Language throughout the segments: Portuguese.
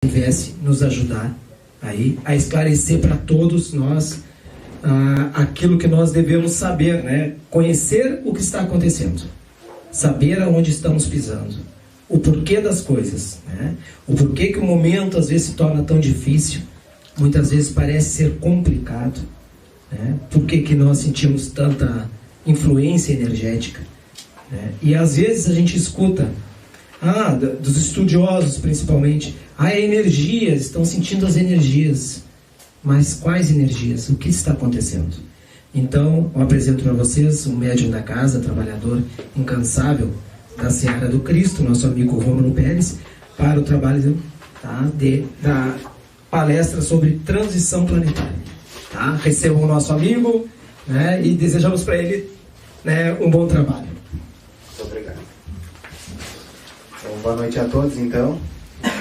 viesse nos ajudar aí a esclarecer para todos nós aquilo que nós devemos saber, né? Conhecer o que está acontecendo, saber aonde estamos pisando, o porquê das coisas, né? O porquê que o momento às vezes se torna tão difícil, muitas vezes parece ser complicado, né? Por que nós sentimos tanta influência energética, né? E às vezes a gente escuta dos estudiosos principalmente, energias, estão sentindo as energias. Mas quais energias? O que está acontecendo? Então, eu apresento para vocês o médium da casa, trabalhador incansável da Seara do Cristo, nosso amigo Rômulo Pérez, para o trabalho da palestra sobre transição planetária. Tá? Recebam o nosso amigo, né, e desejamos para ele, né, um bom trabalho. Muito obrigado. Então, boa noite a todos, então.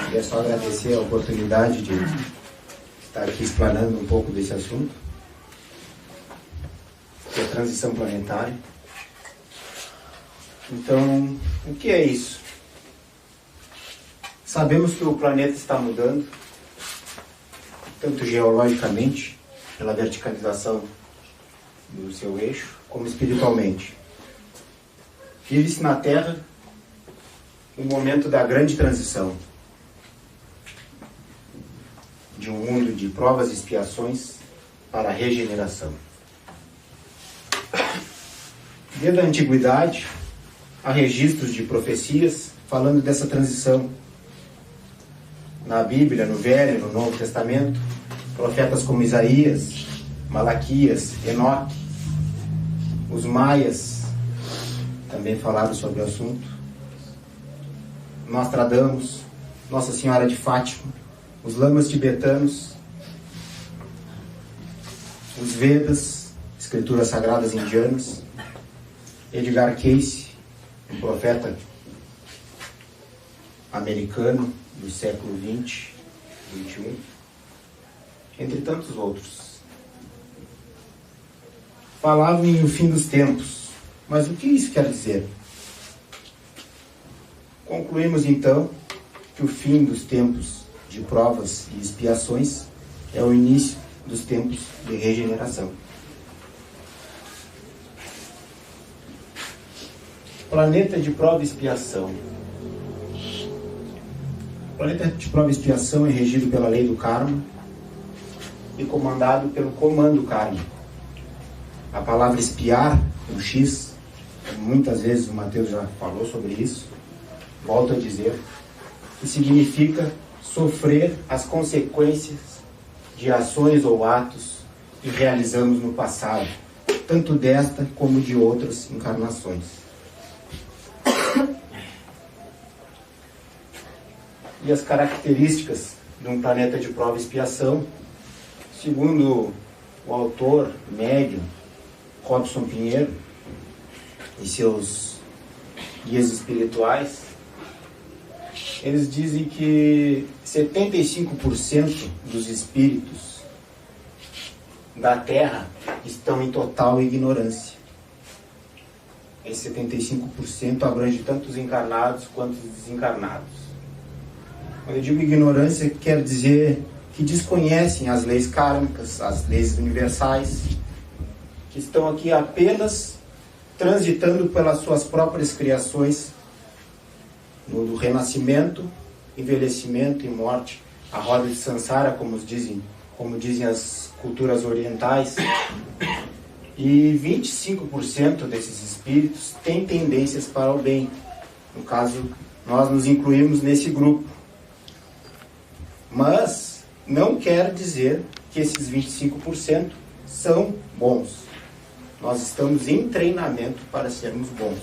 Queria só agradecer a oportunidade de estar aqui explanando um pouco desse assunto, que é a transição planetária. Então, o que é isso? Sabemos que o planeta está mudando, tanto geologicamente, pela verticalização do seu eixo, como espiritualmente. Vive-se na Terra um momento da grande transição, de um mundo de provas e expiações para a regeneração. Desde a antiguidade, há registros de profecias falando dessa transição. Na Bíblia, no Velho e no Novo Testamento, profetas como Isaías, Malaquias, Enoque, os maias também falaram sobre o assunto. Nostradamus, Nossa Senhora de Fátima, os lamas tibetanos, os Vedas, escrituras sagradas indianas, Edgar Cayce, um profeta americano do século XX, XXI, entre tantos outros. Falavam em o fim dos tempos. Mas o que isso quer dizer? Concluímos então que o fim dos tempos de provas e expiações é o início dos tempos de regeneração. Planeta de prova e expiação. O planeta de prova e expiação é regido pela lei do karma e comandado pelo comando karma. A palavra expiar, com X, muitas vezes o Mateus já falou sobre isso, volto a dizer, que significa sofrer as consequências de ações ou atos que realizamos no passado, tanto desta como de outras encarnações. E as características de um planeta de prova e expiação, segundo o autor médium Robson Pinheiro e seus guias espirituais, eles dizem que 75% dos espíritos da Terra estão em total ignorância. Esse 75% abrange tanto os encarnados quanto os desencarnados. Quando eu digo ignorância, quer dizer que desconhecem as leis kármicas, as leis universais, que estão aqui apenas transitando pelas suas próprias criações, no renascimento, envelhecimento e morte, a roda de Sansara, como dizem as culturas orientais. E 25% desses espíritos têm tendências para o bem. No caso, nós nos incluímos nesse grupo. Mas não quer dizer que esses 25% são bons. Nós estamos em treinamento para sermos bons.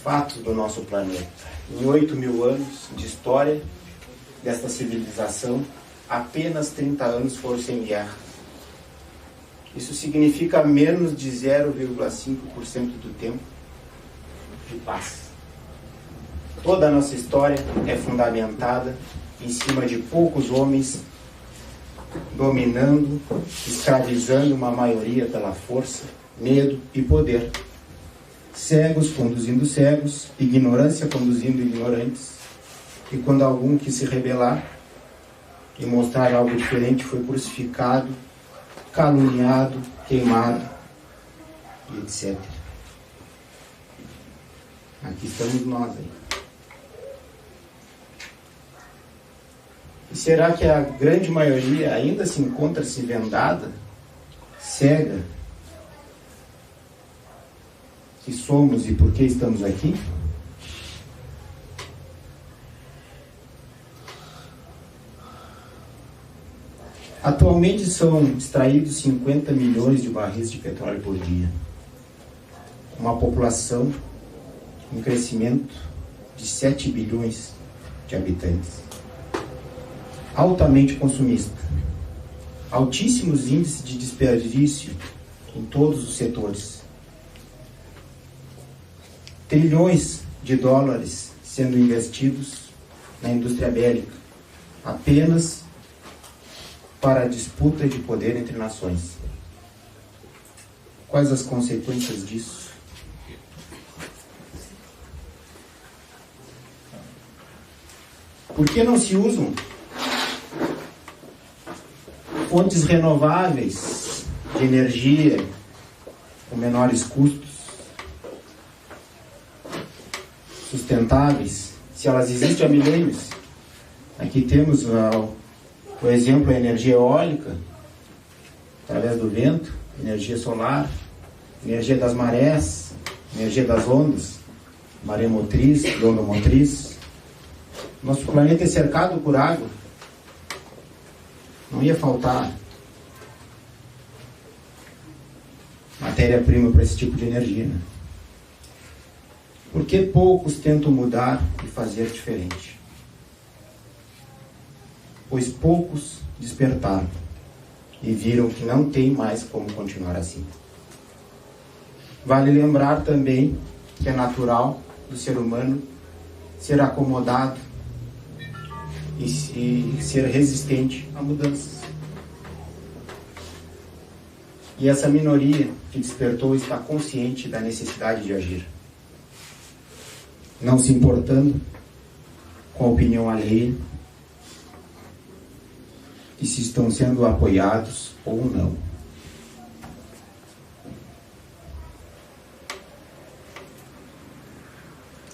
Fatos do nosso planeta. Em 8.000 anos de história desta civilização, apenas 30 anos foram sem guerra. Isso significa menos de 0,5% do tempo de paz. Toda a nossa história é fundamentada em cima de poucos homens dominando, escravizando uma maioria pela força, medo e poder. cegos conduzindo cegos, ignorância conduzindo ignorantes, e quando algum quis se rebelar e mostrar algo diferente, foi crucificado, caluniado, queimado, e etc. Aqui estamos nós aí. E será que a grande maioria ainda se encontra-se vendada, cega? Que somos e por que estamos aqui? Atualmente são extraídos 50 milhões de barris de petróleo por dia. Uma população em crescimento de 7 bilhões de habitantes. Altamente consumista. Altíssimos índices de desperdício em todos os setores. Trilhões de dólares sendo investidos na indústria bélica, apenas para a disputa de poder entre nações. Quais as consequências disso? Por que não se usam fontes renováveis de energia com menores custos, sustentáveis, se elas existem há milênios? Aqui temos o exemplo da energia eólica, através do vento, energia solar, energia das marés, energia das ondas, maré motriz e onda motriz. Nosso planeta é cercado por água. Não ia faltar matéria-prima para esse tipo de energia, né? Por que poucos tentam mudar e fazer diferente? Pois poucos despertaram e viram que não tem mais como continuar assim. Vale lembrar também que é natural do ser humano ser acomodado e ser resistente a mudanças. E essa minoria que despertou está consciente da necessidade de agir, não se importando com a opinião alheia e se estão sendo apoiados ou não.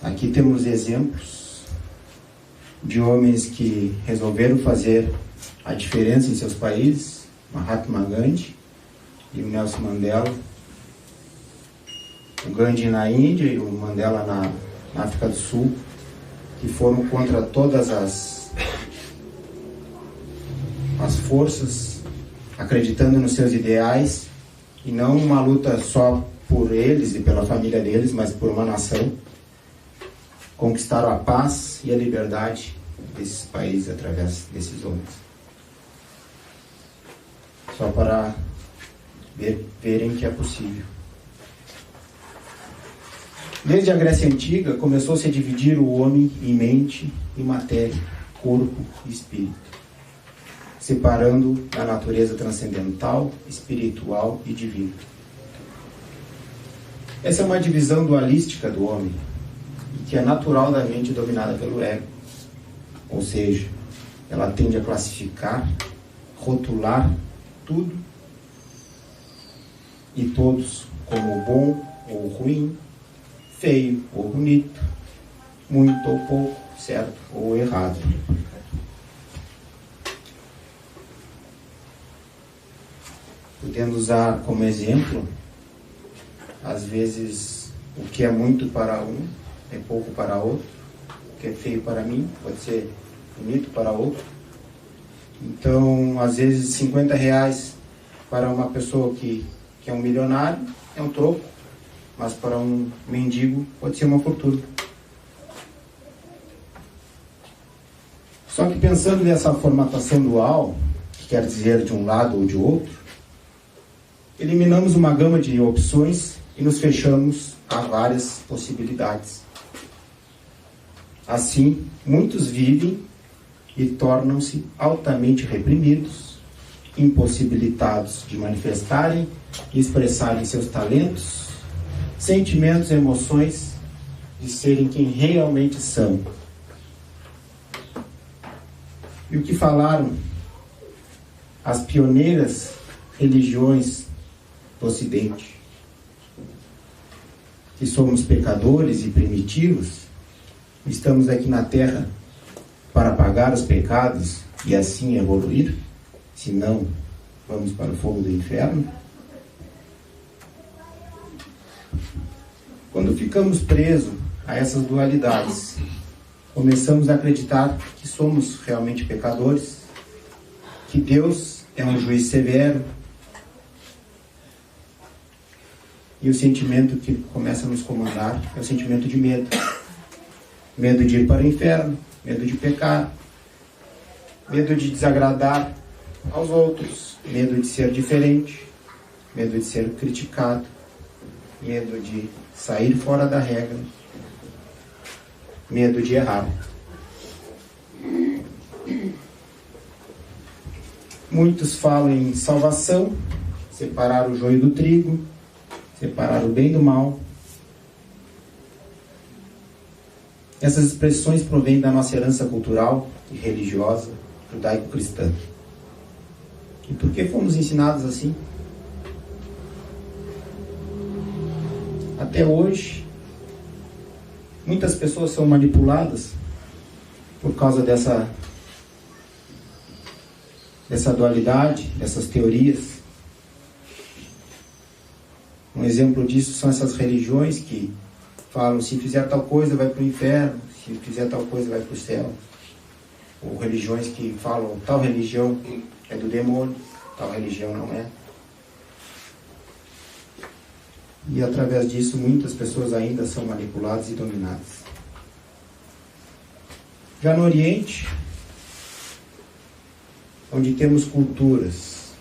Aqui temos exemplos de homens que resolveram fazer a diferença em seus países, Mahatma Gandhi e o Nelson Mandela, o Gandhi na Índia e o Mandela na África do Sul, que foram contra todas as forças, acreditando nos seus ideais, e não uma luta só por eles e pela família deles, mas por uma nação. Conquistaram a paz e a liberdade desses países através desses homens. Só para verem que é possível. Desde a Grécia Antiga, começou-se a dividir o homem em mente e matéria, corpo e espírito, separando a natureza transcendental, espiritual e divina. Essa é uma divisão dualística do homem, que é natural da mente dominada pelo ego. Ou seja, ela tende a classificar, rotular tudo e todos como bom ou ruim, feio ou bonito, muito ou pouco, certo ou errado. Podendo usar como exemplo, às vezes, o que é muito para um é pouco para outro, o que é feio para mim pode ser bonito para outro. Então, às vezes, R$50 para uma pessoa que é um milionário é um troco, mas para um mendigo pode ser uma fortuna. Só que pensando nessa formatação dual, que quer dizer de um lado ou de outro, eliminamos uma gama de opções e nos fechamos a várias possibilidades. Assim, muitos vivem e tornam-se altamente reprimidos, impossibilitados de manifestarem e expressarem seus talentos, sentimentos, emoções, de serem quem realmente são. E o que falaram as pioneiras religiões do Ocidente? Que somos pecadores e primitivos, estamos aqui na Terra para pagar os pecados e assim evoluir, senão vamos para o fogo do inferno. Quando ficamos presos a essas dualidades, começamos a acreditar que somos realmente pecadores, que Deus é um juiz severo, e o sentimento que começa a nos comandar é o sentimento de medo. Medo de ir para o inferno, medo de pecar, medo de desagradar aos outros, medo de ser diferente, medo de ser criticado, medo de sair fora da regra, medo de errar. Muitos falam em salvação, separar o joio do trigo, separar o bem do mal. Essas expressões provêm da nossa herança cultural e religiosa judaico-cristã. E por que fomos ensinados assim? Até hoje, muitas pessoas são manipuladas por causa dessa dualidade, dessas teorias. Um exemplo disso são essas religiões que falam: se fizer tal coisa vai para o inferno, se fizer tal coisa vai para o céu. Ou religiões que falam: tal religião é do demônio, tal religião não é. E através disso muitas pessoas ainda são manipuladas e dominadas. Já no Oriente, onde temos culturas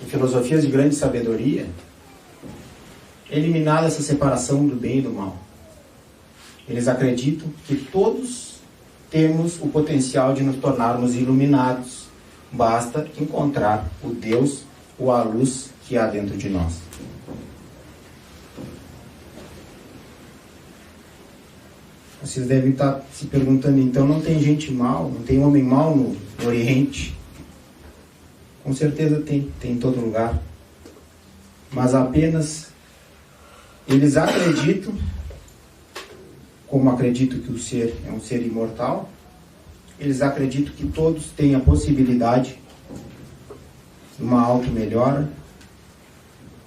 e filosofias de grande sabedoria, é eliminada essa separação do bem e do mal. Eles acreditam que todos temos o potencial de nos tornarmos iluminados. Basta encontrar o Deus ou a luz que há dentro de nós. Vocês devem estar se perguntando, então não tem gente mal, não tem homem mal no Oriente? Com certeza tem em todo lugar. Mas apenas eles acreditam, como acreditam que o ser é um ser imortal, eles acreditam que todos têm a possibilidade de uma auto-melhora,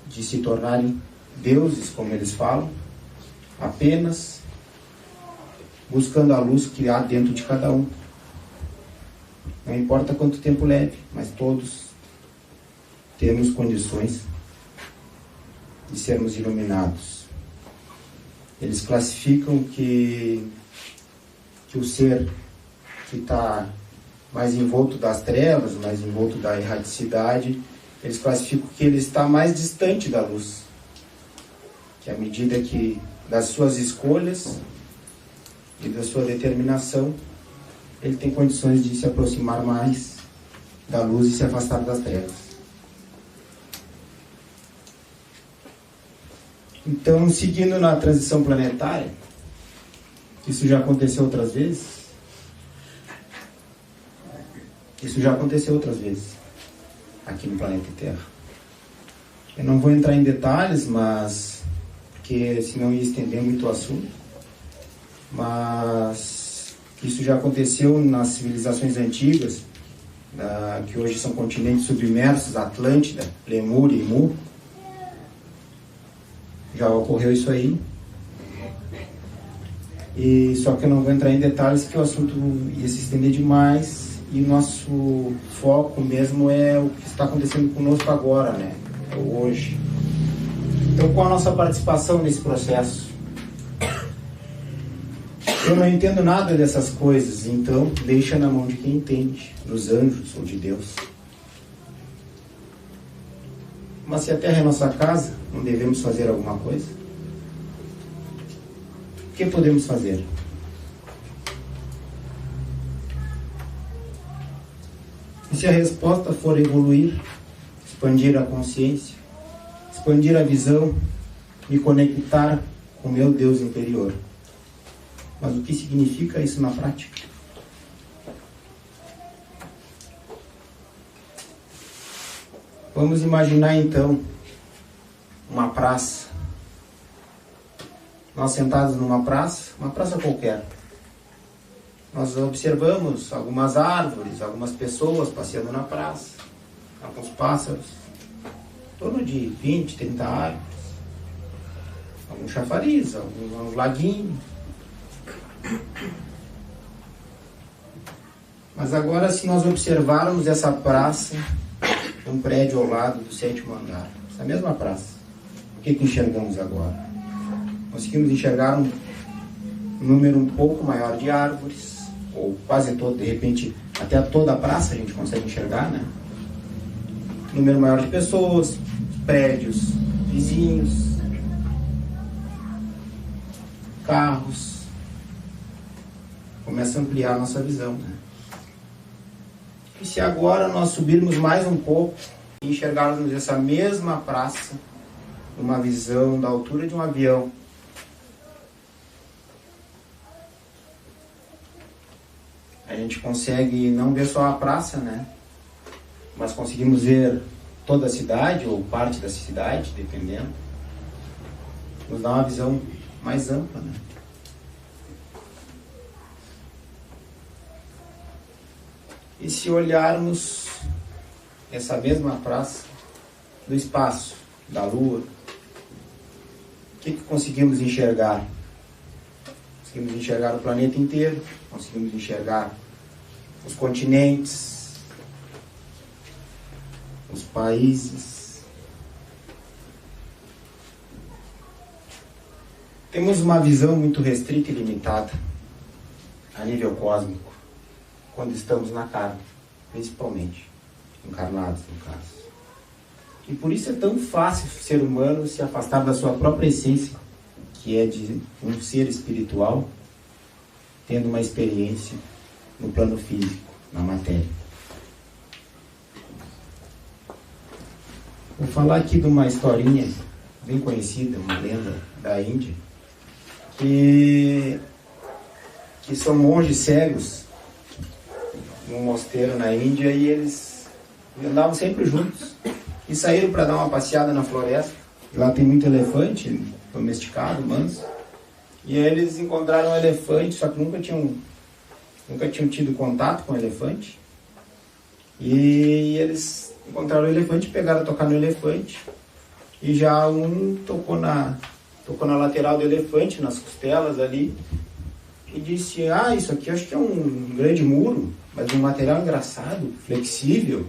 de se tornarem deuses, como eles falam, apenas buscando a luz que há dentro de cada um. Não importa quanto tempo leve, mas todos temos condições de sermos iluminados. Eles classificam que o ser que está mais envolto das trevas, mais envolto da erraticidade, eles classificam que ele está mais distante da luz. Que à medida que das suas escolhas e da sua determinação, ele tem condições de se aproximar mais da luz e se afastar das trevas. Então, seguindo na transição planetária, isso já aconteceu outras vezes. Isso já aconteceu outras vezes aqui no planeta Terra. Eu não vou entrar em detalhes, mas porque senão ia estender muito o assunto. Mas isso já aconteceu nas civilizações antigas, que hoje são continentes submersos, Atlântida, Lemúria e Mu. Já ocorreu isso aí. E só que eu não vou entrar em detalhes, que o assunto ia se estender demais. E nosso foco mesmo é o que está acontecendo conosco agora, né? Hoje. Então, qual a nossa participação nesse processo? Eu não entendo nada dessas coisas, então deixa na mão de quem entende, dos anjos ou de Deus. Mas se a Terra é nossa casa, não devemos fazer alguma coisa? O que podemos fazer? E se a resposta for evoluir, expandir a consciência, expandir a visão, me conectar com o meu Deus interior. Mas o que significa isso na prática? Vamos imaginar então uma praça. Nós sentados numa praça, uma praça qualquer. Nós observamos algumas árvores, algumas pessoas passeando na praça, alguns pássaros, em torno de 20, 30 árvores, algum chafariz, algum laguinho. Mas agora, se nós observarmos essa praça, um prédio ao lado do 7º andar, essa mesma praça, o que enxergamos agora? Conseguimos enxergar um número um pouco maior de árvores, ou quase todo, de repente, até toda a praça a gente consegue enxergar, né? Número maior de pessoas, prédios, vizinhos, carros. Começa a ampliar a nossa visão, né? E se agora nós subirmos mais um pouco e enxergarmos essa mesma praça, uma visão da altura de um avião, a gente consegue não ver só a praça, né? Mas conseguimos ver toda a cidade ou parte da cidade, dependendo. Nos dá uma visão mais ampla, né? E se olharmos essa mesma praça do espaço, da Lua, o que conseguimos enxergar? Conseguimos enxergar o planeta inteiro, conseguimos enxergar os continentes, os países. Temos uma visão muito restrita e limitada a nível cósmico quando estamos na carne, principalmente encarnados, no caso. E por isso é tão fácil o ser humano se afastar da sua própria essência, que é de um ser espiritual, tendo uma experiência no plano físico, na matéria. Vou falar aqui de uma historinha bem conhecida, uma lenda da Índia, que são monges cegos num mosteiro na Índia, e eles andavam sempre juntos e saíram para dar uma passeada na floresta. Lá tem muito elefante domesticado, manso, e eles encontraram um elefante, só que nunca tinham tido contato com o elefante, e eles encontraram o elefante, pegaram a tocar no elefante, e já um tocou na lateral do elefante, nas costelas ali, e disse: isso aqui acho que é um grande muro, mas de um material engraçado, flexível.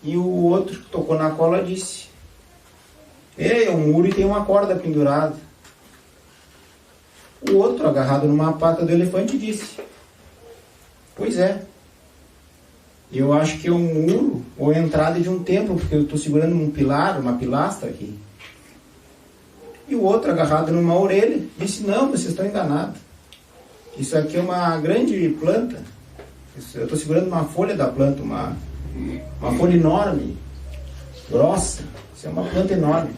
E o outro que tocou na cola disse: é um muro e tem uma corda pendurada. O outro, agarrado numa pata do elefante, disse: pois é, eu acho que é um muro ou a entrada de um templo, porque eu estou segurando um pilar, uma pilastra aqui. E o outro, agarrado numa orelha, disse: não, vocês estão enganados. Isso aqui é uma grande planta. Eu estou segurando uma folha da planta, uma folha enorme, grossa. Isso é uma planta enorme.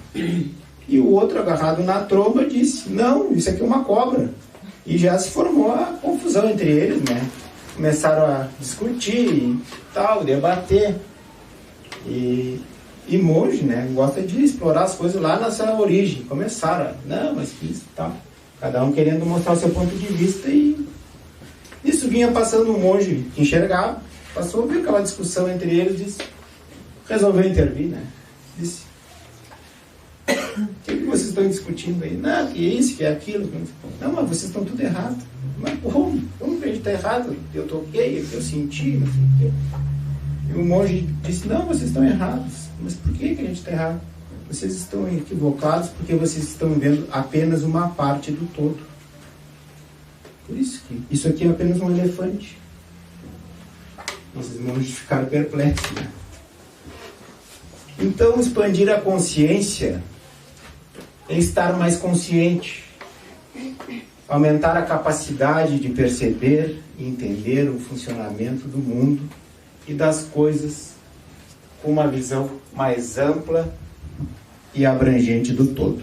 E o outro, agarrado na tromba, disse: não, isso aqui é uma cobra. E já se formou a confusão entre eles, né? Começaram a discutir e tal, debater. E monge, né? Gosta de explorar as coisas lá na sua origem. Começaram, não, mas que isso e tal. Cada um querendo mostrar o seu ponto de vista, e isso vinha passando um monge que enxergava, passou, viu aquela discussão entre eles, disse, resolveu intervir, né? Disse: o que vocês estão discutindo aí? Não, que é isso, que é aquilo. Não, mas vocês estão tudo errado. Mas como que a gente está errado? Eu toquei, eu senti, não sei o quê. E o monge disse: não, vocês estão errados. Mas por que a gente está errado? Vocês estão equivocados porque vocês estão vendo apenas uma parte do todo. Por isso que isso aqui é apenas um elefante. Esses monges ficaram perplexos, né? Então, expandir a consciência é estar mais consciente, aumentar a capacidade de perceber e entender o funcionamento do mundo e das coisas com uma visão mais ampla e abrangente do todo.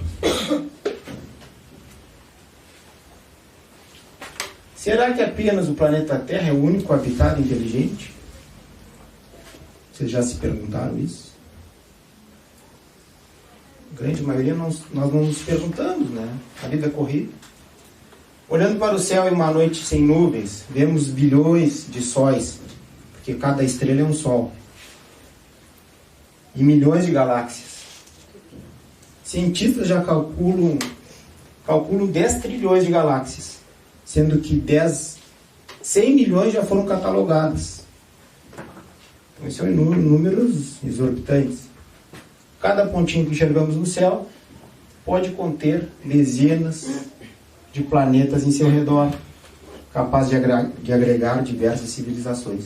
Será que apenas o planeta Terra é o único habitado inteligente? Vocês já se perguntaram isso? A grande maioria nós não nos perguntamos, né? A vida é corrida. Olhando para o céu em uma noite sem nuvens, vemos bilhões de sóis, porque cada estrela é um sol, e milhões de galáxias. Cientistas já calculam 10 trilhões de galáxias, sendo que 100 milhões já foram catalogadas. Então, são números exorbitantes. Cada pontinho que enxergamos no céu pode conter dezenas de planetas em seu redor, capaz de agregar diversas civilizações.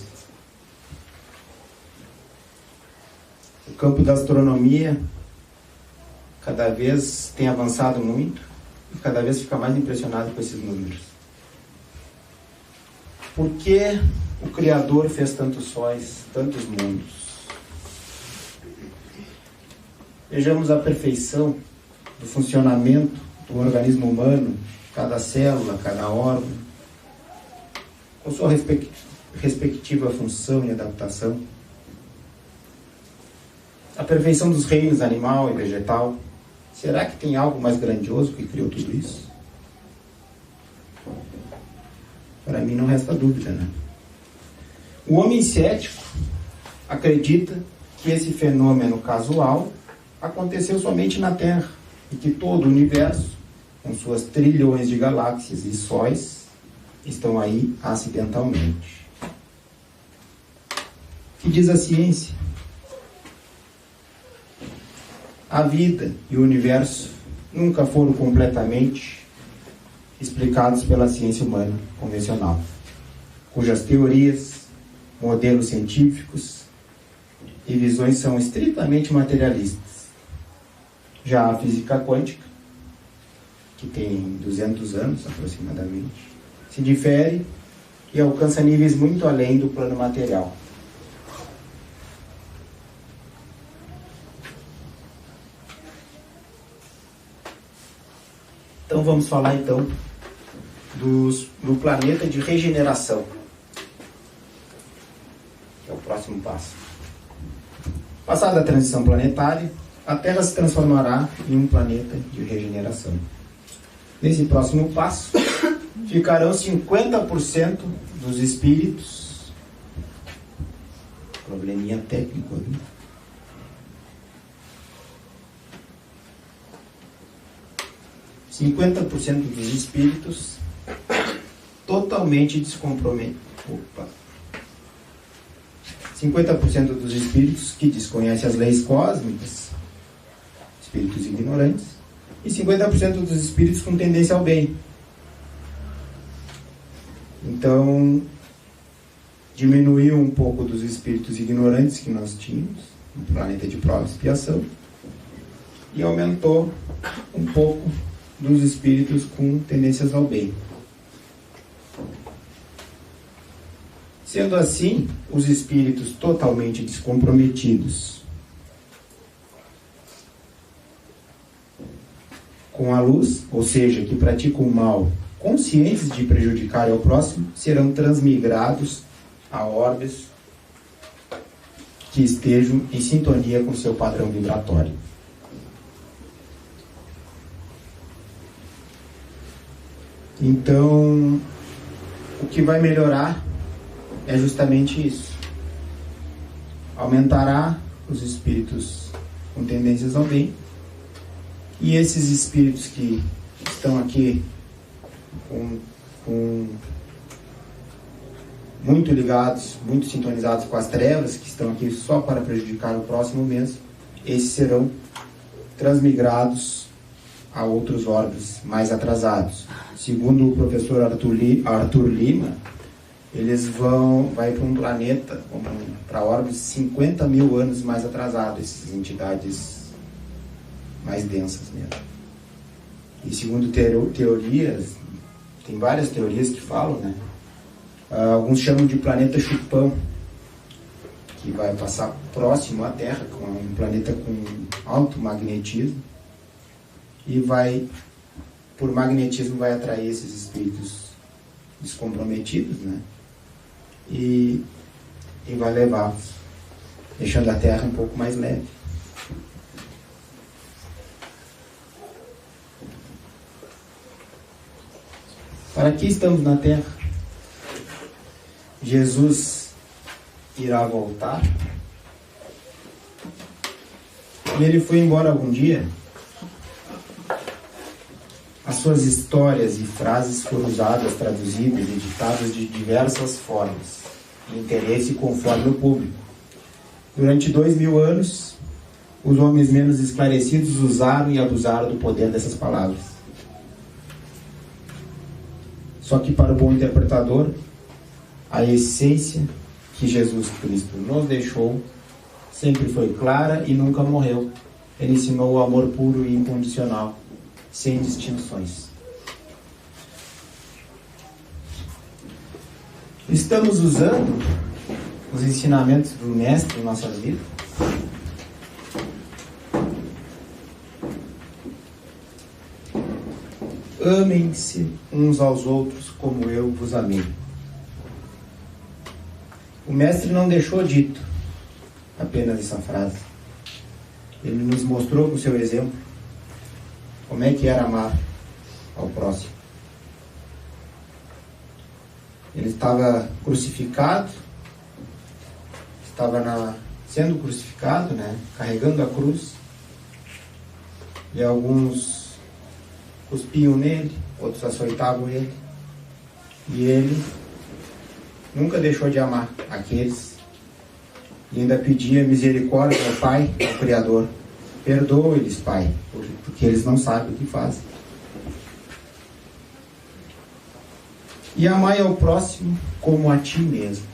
O campo da astronomia cada vez tem avançado muito e cada vez fica mais impressionado com esses números. Por que o Criador fez tantos sóis, tantos mundos? Vejamos a perfeição do funcionamento do organismo humano, cada célula, cada órgão, com sua respectiva função e adaptação. A perfeição dos reinos animal e vegetal. Será que tem algo mais grandioso que criou tudo isso? Para mim não resta dúvida, né? O homem cético acredita que esse fenômeno casual aconteceu somente na Terra e que todo o universo, com suas trilhões de galáxias e sóis, estão aí acidentalmente. O que diz a ciência? A vida e o universo nunca foram completamente explicados pela ciência humana convencional, cujas teorias, modelos científicos e visões são estritamente materialistas. Já a física quântica, que tem 200 anos aproximadamente, se difere e alcança níveis muito além do plano material. Então vamos falar do planeta de regeneração, que é o próximo passo. Passada a transição planetária, a Terra se transformará em um planeta de regeneração. Nesse próximo passo, ficarão 50% dos espíritos. Probleminha técnico ali. (50% dos espíritos totalmente descomprometidos. 50% dos espíritos que desconhecem as leis cósmicas, espíritos ignorantes, e 50% dos espíritos com tendência ao bem. Então, diminuiu um pouco dos espíritos ignorantes que nós tínhamos no planeta de prova e expiação, e aumentou um pouco dos espíritos com tendências ao bem. Sendo assim, os espíritos totalmente descomprometidos com a luz, ou seja, que praticam o mal, conscientes de prejudicar ao próximo, serão transmigrados a orbes que estejam em sintonia com seu padrão vibratório. Então, o que vai melhorar é justamente isso. Aumentará os espíritos com tendências ao bem, e esses espíritos que estão aqui muito ligados, muito sintonizados com as trevas, que estão aqui só para prejudicar o próximo mesmo, esses serão transmigrados a outros orbes mais atrasados. Segundo o professor Arthur Lima, eles vai para um planeta, para orbes 50 mil anos mais atrasados, essas entidades mais densas mesmo. E segundo teorias, tem várias teorias que falam, né? Alguns chamam de planeta chupão, que vai passar próximo à Terra, com um planeta com alto magnetismo, e vai, por magnetismo, vai atrair esses espíritos descomprometidos, né? E vai levá-los, deixando a Terra um pouco mais leve. Para que estamos na Terra? Jesus irá voltar. E ele foi embora algum dia. As suas histórias e frases foram usadas, traduzidas, editadas de diversas formas, de interesse conforme o público. Durante 2000 anos, os homens menos esclarecidos usaram e abusaram do poder dessas palavras. Só que para o bom interpretador, a essência que Jesus Cristo nos deixou sempre foi clara e nunca morreu. Ele ensinou o amor puro e incondicional, sem distinções. Estamos usando os ensinamentos do Mestre em nossas vidas? Amem-se uns aos outros como eu vos amei. O Mestre não deixou dito apenas essa frase. Ele nos mostrou com o seu exemplo como é que era amar ao próximo. Ele estava crucificado, sendo crucificado, né? Carregando a cruz, e alguns cuspiam nele, outros açoitavam ele, e ele nunca deixou de amar aqueles, e ainda pedia misericórdia ao Pai, ao Criador. Perdoa-lhes, Pai, porque eles não sabem o que fazem. E amai ao próximo como a ti mesmo.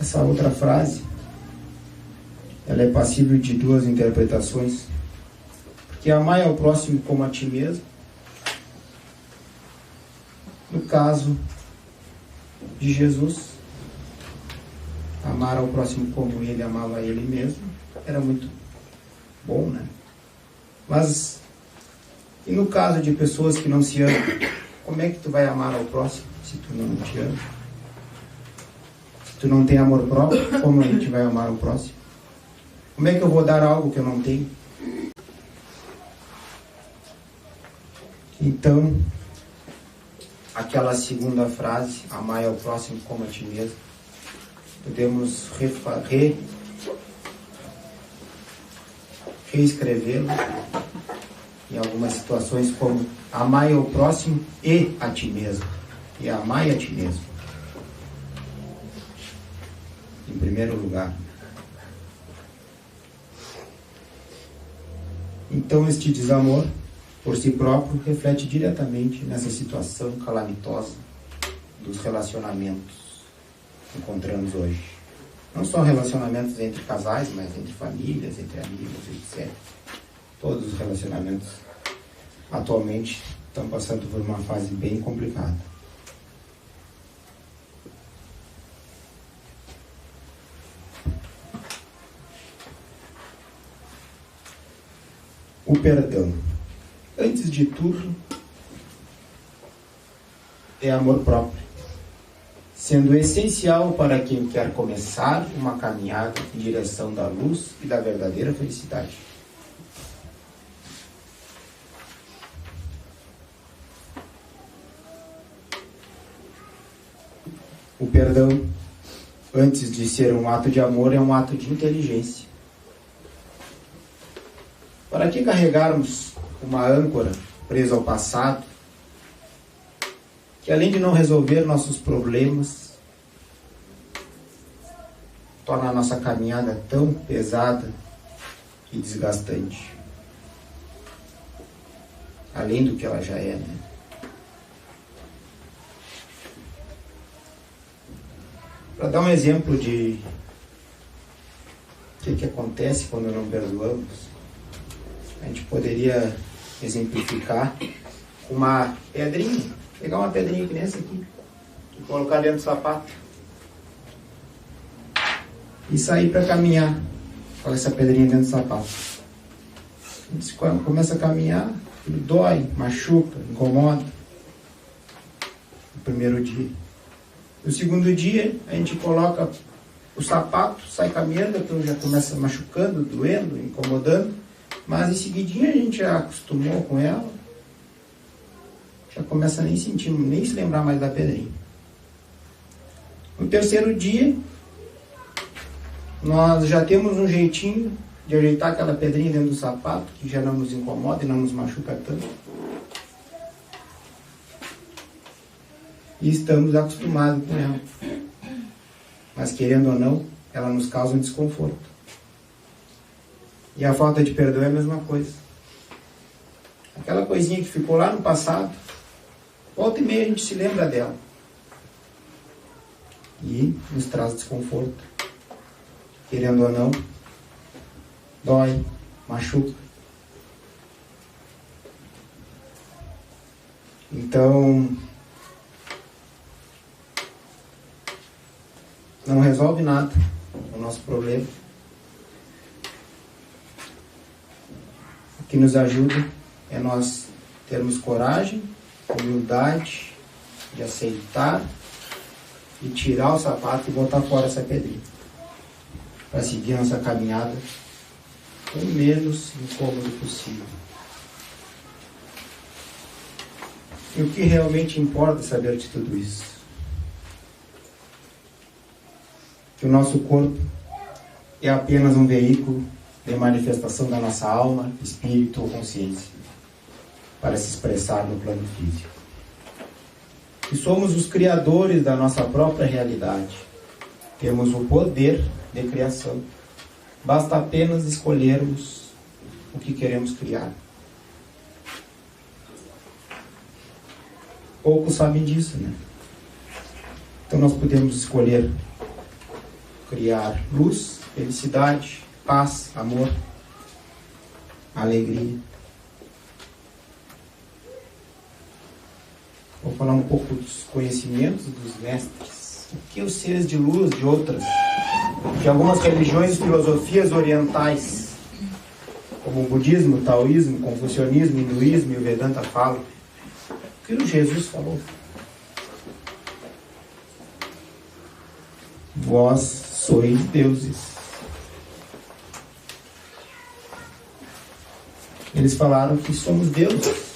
Essa outra frase, ela é passível de duas interpretações. Porque amai ao próximo como a ti mesmo, no caso de Jesus, amar ao próximo como ele amava ele mesmo, era muito bom, né? Mas, e no caso de pessoas que não se amam, como é que tu vai amar ao próximo se tu não te ama? Se tu não tem amor próprio, como a gente vai amar ao próximo? Como é que eu vou dar algo que eu não tenho? Então, aquela segunda frase, amai ao próximo como a ti mesmo, podemos reescrevê-lo em algumas situações como amai ao próximo e a ti mesmo. E amai a ti mesmo. Em primeiro lugar. Então este desamor, por si próprio, reflete diretamente nessa situação calamitosa dos relacionamentos que encontramos hoje. Não só relacionamentos entre casais, mas entre famílias, entre amigos, etc. Todos os relacionamentos atualmente estão passando por uma fase bem complicada. O perdão, antes de tudo, é amor próprio, sendo essencial para quem quer começar uma caminhada em direção da luz e da verdadeira felicidade. O perdão, antes de ser um ato de amor, é um ato de inteligência. Para que carregarmos uma âncora presa ao passado, que além de não resolver nossos problemas, torna a nossa caminhada tão pesada e desgastante, além do que ela já é, né? Para dar um exemplo de o que acontece quando não perdoamos, a gente poderia exemplificar uma pedrinha, pegar uma pedrinha que nem essa aqui e colocar dentro do sapato. e sair para caminhar com essa pedrinha dentro do sapato. A gente começa a caminhar, dói, machuca, incomoda. No primeiro dia. No segundo dia, a gente coloca o sapato, sai caminhando, então já começa machucando, doendo, incomodando, mas em seguidinha a gente já acostumou com ela, já começa a nem sentir, nem se lembrar mais da pedrinha. No terceiro dia, nós já temos um jeitinho de ajeitar aquela pedrinha dentro do sapato, que já não nos incomoda e não nos machuca tanto. E estamos acostumados com ela. Mas querendo ou não, ela nos causa um desconforto. E a falta de perdão é a mesma coisa. Aquela coisinha que ficou lá no passado, volta e meia a gente se lembra dela. E nos traz desconforto. Querendo ou não, dói, machuca. Então, não resolve nada o nosso problema. O que nos ajuda é nós termos coragem, humildade de aceitar e tirar o sapato e botar fora essa pedrinha, para seguir nossa caminhada com o menos incômodo possível. E o que realmente importa é saber de tudo isso? Que o nosso corpo é apenas um veículo de manifestação da nossa alma, espírito ou consciência para se expressar no plano físico. Que somos os criadores da nossa própria realidade. Temos o poder de criação. Basta apenas escolhermos o que queremos criar. Poucos sabem disso, né? Então nós podemos escolher criar luz, felicidade, paz, amor, alegria. Vou falar um pouco dos conhecimentos dos mestres. O que os seres de luz, de outras, de algumas religiões e filosofias orientais, como o budismo, o taoísmo, o confucionismo, o hinduísmo e o Vedanta falam. O que o Jesus falou? Vós sois deuses. Eles falaram que somos deuses.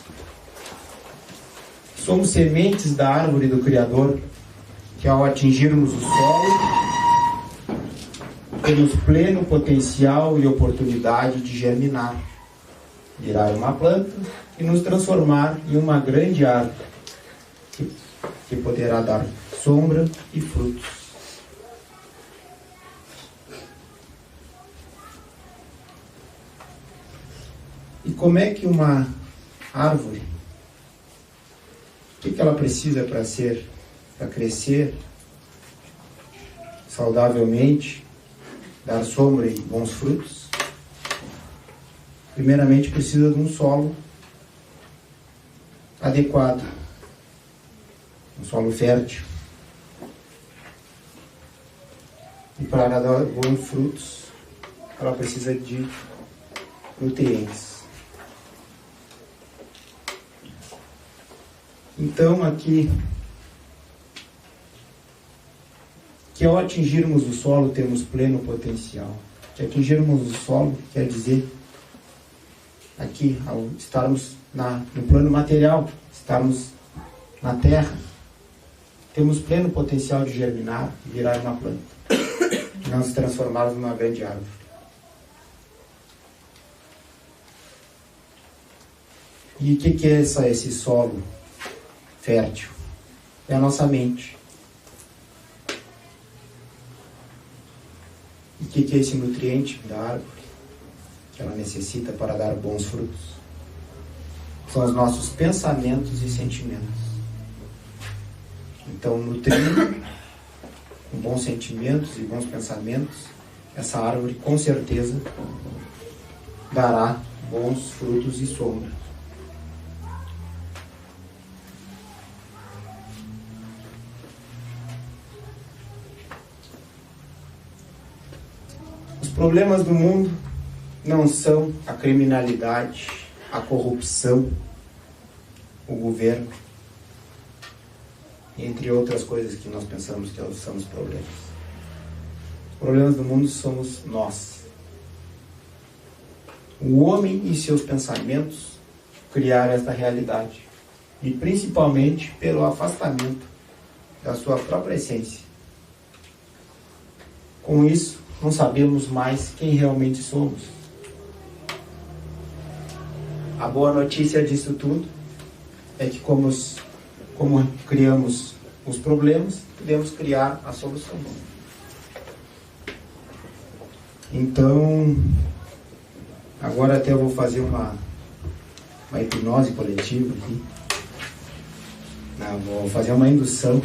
Somos sementes da árvore do Criador, que ao atingirmos o solo, temos pleno potencial e oportunidade de germinar, virar uma planta e nos transformar em uma grande árvore, que poderá dar sombra e frutos. E como é que uma árvore, o que ela precisa para crescer saudavelmente, dar sombra e bons frutos? Primeiramente precisa de um solo adequado, um solo fértil. E para dar bons frutos, ela precisa de nutrientes. Então aqui, que ao atingirmos o solo temos pleno potencial. Que atingirmos o solo quer dizer, aqui, ao estarmos no plano material, estarmos na terra, temos pleno potencial de germinar e virar uma planta, e não se transformarmos numa grande árvore. E o que é esse solo fértil? É a nossa mente. E o que é esse nutriente da árvore que ela necessita para dar bons frutos? São os nossos pensamentos e sentimentos. Então, nutrindo com bons sentimentos e bons pensamentos, essa árvore com certeza dará bons frutos e sombra. problemas do mundo não são a criminalidade, a corrupção, o governo, entre outras coisas que nós pensamos que são os problemas. Os problemas do mundo somos nós. O homem e seus pensamentos criaram esta realidade, e principalmente pelo afastamento da sua própria essência. Com isso, não sabemos mais quem realmente somos. A boa notícia disso tudo é que como criamos os problemas, podemos criar a solução. Então, agora até eu vou fazer uma hipnose coletiva aqui. Vou fazer uma indução.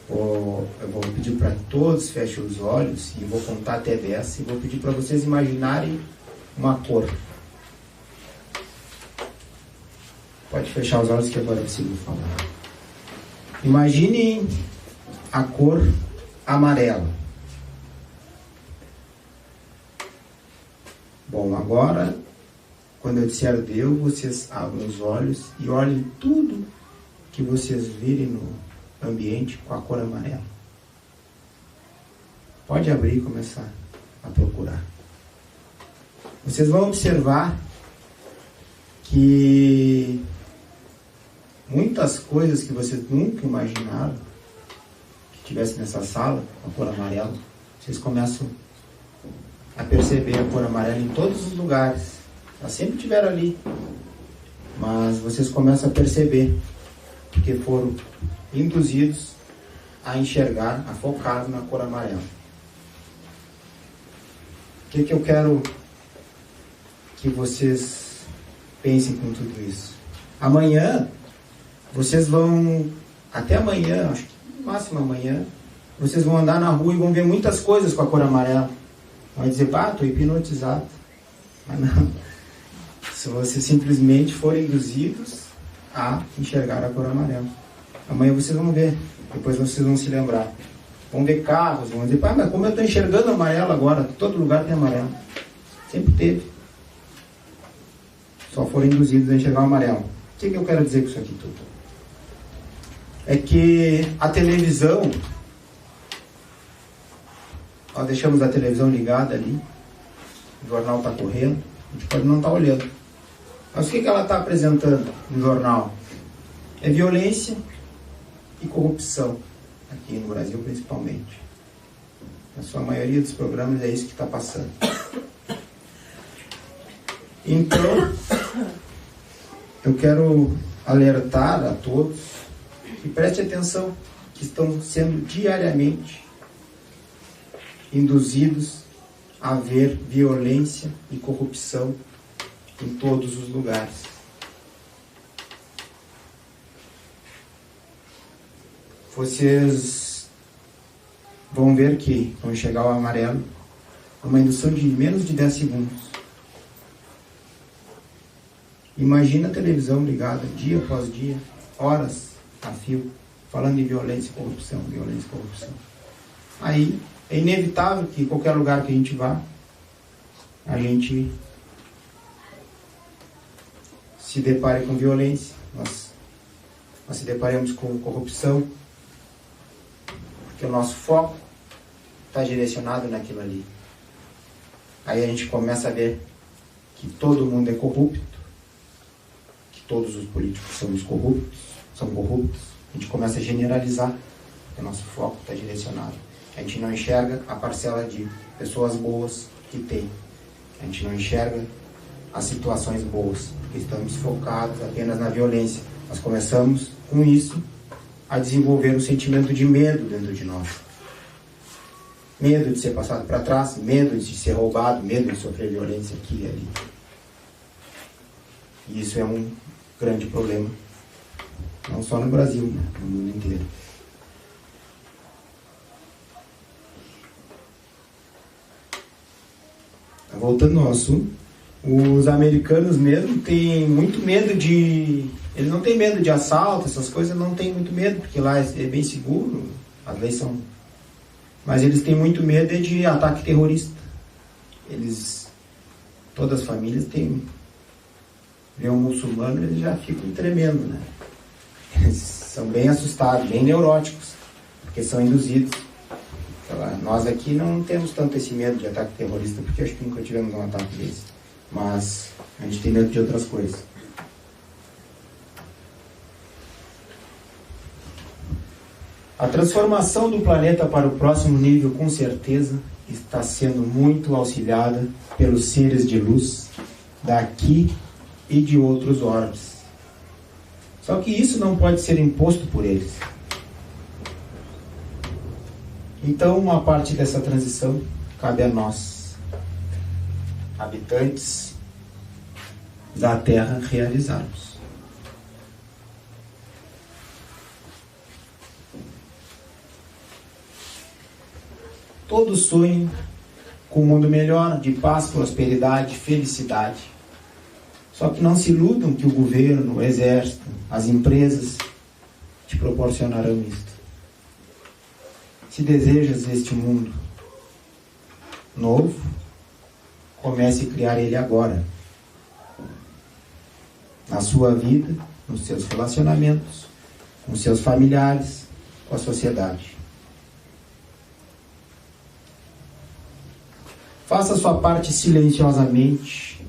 Eu vou pedir para todos fechem os olhos e vou contar até 10 e vou pedir para vocês imaginarem uma cor. Pode fechar os olhos que agora eu consigo falar. Imaginem a cor amarela. Bom, agora, quando eu disser deu, vocês abrem os olhos e olhem tudo que vocês virem no ambiente com a cor amarela. Pode abrir e começar a procurar. Vocês vão observar que muitas coisas que vocês nunca imaginaram que tivesse nessa sala, a cor amarela, vocês começam a perceber a cor amarela em todos os lugares. Ela sempre estiver ali, mas vocês começam a perceber, porque foram induzidos a enxergar, a focar na cor amarela. O que eu quero que vocês pensem com tudo isso? Amanhã, vocês vão, até amanhã, acho que no máximo amanhã, vocês vão andar na rua e vão ver muitas coisas com a cor amarela. Vão dizer, estou hipnotizado. Mas não. Se vocês simplesmente forem induzidos a enxergar a cor amarela. Amanhã vocês vão ver, depois vocês vão se lembrar. Vão ver carros, vão dizer, mas como eu estou enxergando amarelo agora? Todo lugar tem amarelo. Sempre teve. Só foram induzidos a enxergar o amarelo. O que eu quero dizer com isso aqui tudo? É que a televisão, nós deixamos a televisão ligada ali, o jornal está correndo, a gente pode não estar olhando. Mas o que ela está apresentando no jornal? É violência e corrupção, aqui no Brasil principalmente. Na sua maioria dos programas é isso que está passando. Então, eu quero alertar a todos que prestem atenção, que estão sendo diariamente induzidos a ver violência e corrupção em todos os lugares. Vocês vão ver que, quando chegar o amarelo, uma indução de menos de 10 segundos. Imagina a televisão ligada dia após dia, horas a fio, falando de violência e corrupção, violência e corrupção. Aí é inevitável que qualquer lugar que a gente vá, a gente se depare com violência, nós se deparemos com corrupção, porque o nosso foco está direcionado naquilo ali. Aí a gente começa a ver que todo mundo é corrupto, que todos os políticos são corruptos. A gente começa a generalizar, porque o nosso foco está direcionado. A gente não enxerga a parcela de pessoas boas que tem. A gente não enxerga as situações boas, porque estamos focados apenas na violência. Nós começamos, com isso, a desenvolver um sentimento de medo dentro de nós. Medo de ser passado para trás, medo de ser roubado, medo de sofrer violência aqui e ali. E isso é um grande problema, não só no Brasil, né? No mundo inteiro. Voltando ao assunto, os americanos mesmo têm muito medo de... Eles não têm medo de assalto, essas coisas não têm muito medo, porque lá é bem seguro, as leis Mas eles têm muito medo de ataque terrorista. Todas as famílias vê um muçulmano, eles já ficam tremendo, né? Eles são bem assustados, bem neuróticos, porque são induzidos. Nós aqui não temos tanto esse medo de ataque terrorista, porque acho que nunca tivemos um ataque desse. Mas a gente tem medo de outras coisas. A transformação do planeta para o próximo nível, com certeza, está sendo muito auxiliada pelos seres de luz daqui e de outros orbes. Só que isso não pode ser imposto por eles. Então, uma parte dessa transição cabe a nós, habitantes da Terra, realizarmos. Todos sonham com um mundo melhor, de paz, prosperidade, felicidade. Só que não se iludam que o governo, o exército, as empresas te proporcionarão isto. Se desejas este mundo novo, comece a criar ele agora. Na sua vida, nos seus relacionamentos, com seus familiares, com a sociedade. Faça a sua parte silenciosamente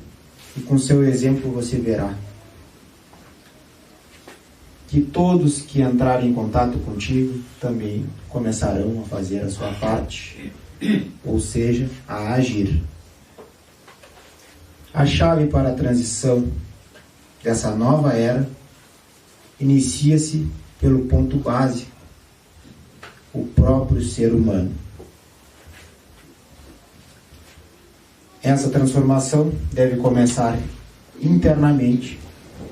e com seu exemplo você verá que todos que entrarem em contato contigo também começarão a fazer a sua parte, ou seja, a agir. A chave para a transição dessa nova era inicia-se pelo ponto básico, o próprio ser humano. Essa transformação deve começar internamente,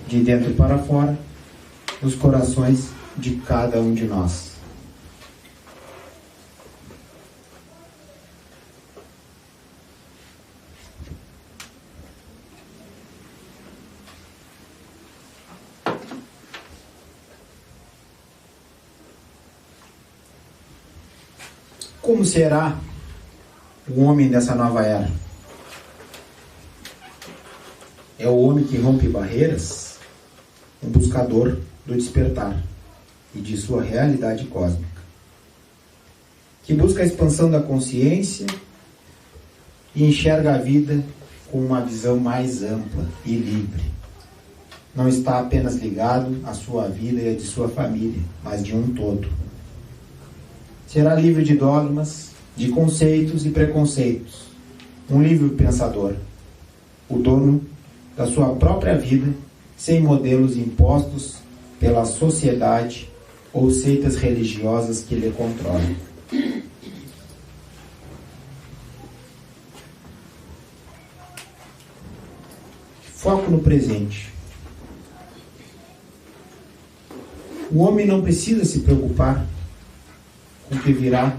de dentro para fora, nos corações de cada um de nós. Como será o homem dessa nova era? É o homem que rompe barreiras, um buscador do despertar e de sua realidade cósmica, que busca a expansão da consciência e enxerga a vida com uma visão mais ampla e livre. Não está apenas ligado à sua vida e à de sua família, mas de um todo. Será livre de dogmas, de conceitos e preconceitos. Um livre pensador, o dono da sua própria vida, sem modelos impostos pela sociedade ou seitas religiosas que lhe controlam. Foco no presente. O homem não precisa se preocupar com o que virá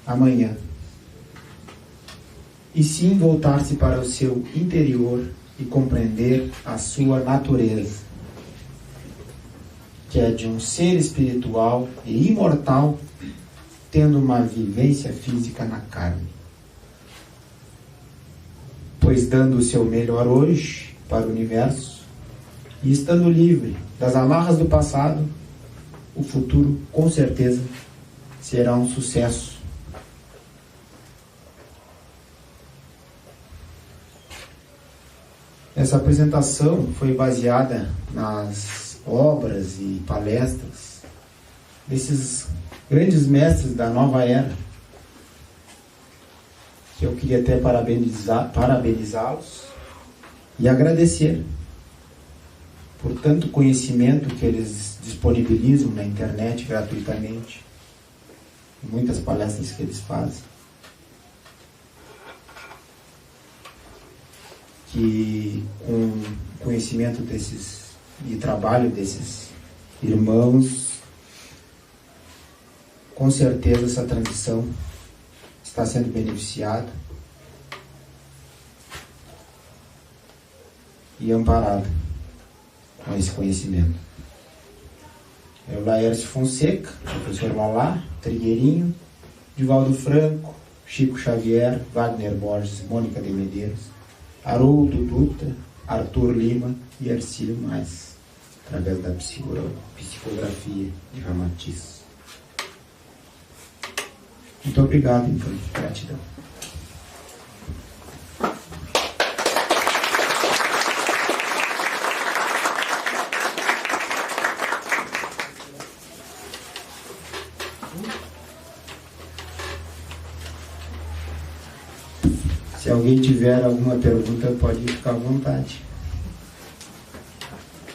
amanhã, e sim voltar-se para o seu interior e compreender a sua natureza, que é de um ser espiritual e imortal, tendo uma vivência física na carne. Pois dando o seu melhor hoje para o universo, e estando livre das amarras do passado, o futuro, com certeza, será um sucesso. Essa apresentação foi baseada nas obras e palestras desses grandes mestres da nova era, que eu queria até parabenizá-los e agradecer por tanto conhecimento que eles disponibilizam na internet gratuitamente, muitas palestras que eles fazem, que com conhecimento e trabalho desses irmãos, com certeza essa transição está sendo beneficiada e amparada com esse conhecimento. É o Laércio Fonseca, professor Lalá, Trigueirinho, Divaldo Franco, Chico Xavier, Wagner Borges, Mônica de Medeiros, Haroldo Dutra, Arthur Lima e Arcílio Mais, através da psicografia de Ramatiz. Muito obrigado, então. Gratidão. Se alguém tiver alguma pergunta, pode ficar à vontade.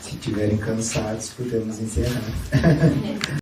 Se estiverem cansados, podemos encerrar.